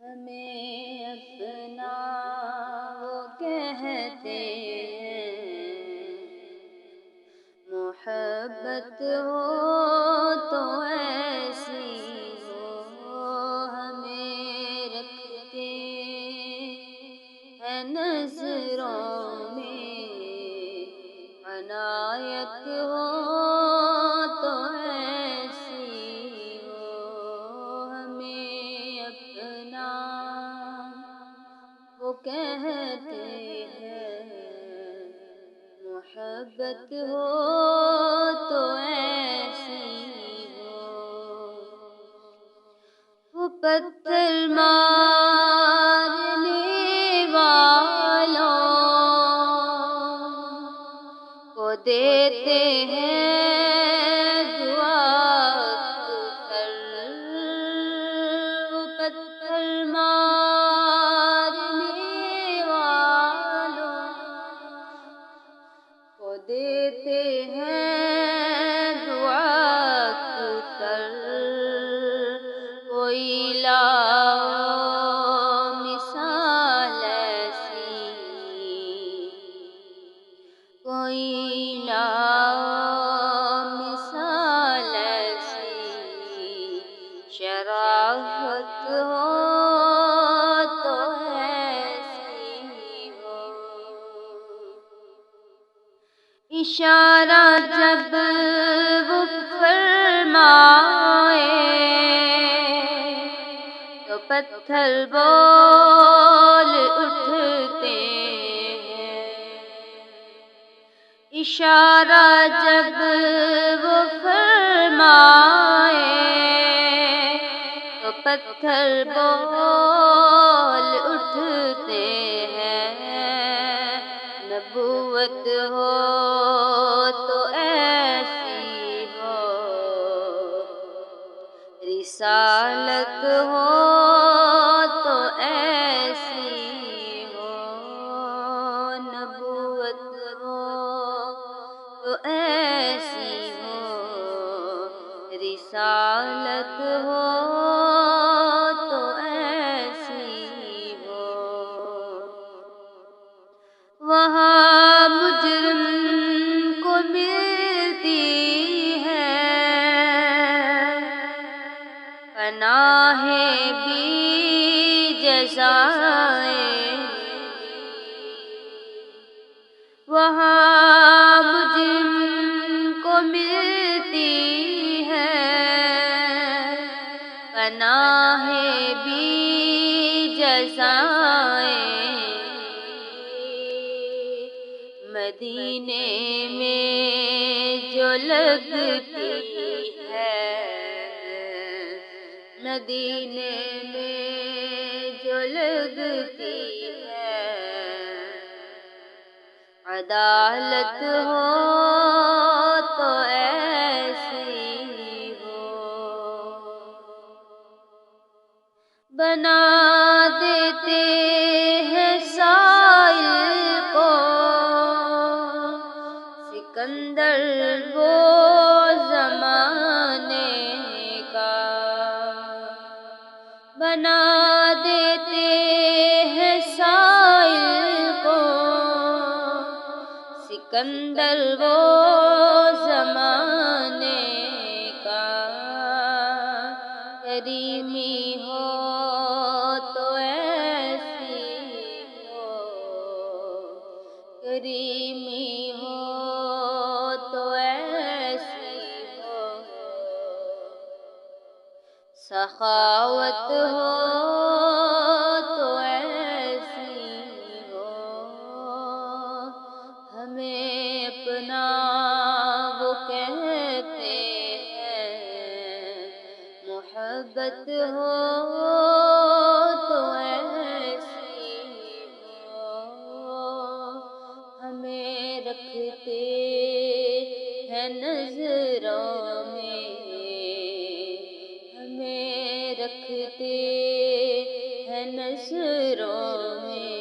ہمیں اپنا وہ کہتے ہیں، محبت ہو تو ایسی ہو، ہمیں رکھتے ہیں نظروں میں، عنایت ہو تو ایسی ہو، ہمیں اپنا وہ کہتے ہیں، محبت ہو تو ایسی ہو، وہ پتھر مارنے والوں کو دیتے ہیں دعا اکثر، وہ پتھر مارنے والوں کو دیتے ہیں دعا اکثر، کوئی لاؤ مثال ایسی، کوئی لاؤ مثال ایسی، شرافت ہو تو ایسی ہو، اشارہ جب وہ فرمائے تو پتھر بول اٹھتے ہیں، اشارہ جب وہ فرمائے تو پتھر بول اٹھتے ہیں، نبوت ہو تو ایسی ہو، رسالت ہو تو ایسی ہو، نبوت ہو تو ایسی ہو، رسالت ہو تو ایسی ہو، وہاں مجرم کو ملتی ہے پناہ بھی جزائیں، وہاں مجرم کو ملتی ہے پناہ بھی جزائیں، مدینے میں جو لگتی ہے، مدینے میں جو لگتی ہے، عدالت ہو تو ایسی ہو، بنا دیتے ہیں سائل کو سکندر وہ زمانے کا، بنا دیتے ہیں سائل کو سکندر وہ زمانے کا، کریمی ہو تو ایسی ہو، کریمی ہو تو ایسی ہو، سخاوت ہو تو ایسی ہو، ہمیں اپنا وہ کہتے ہیں، محبت ہو تو ایسی ہو، ہمیں رکھتے ہیں نظروں میں، ہمیں رکھتے ہیں نظروں میں،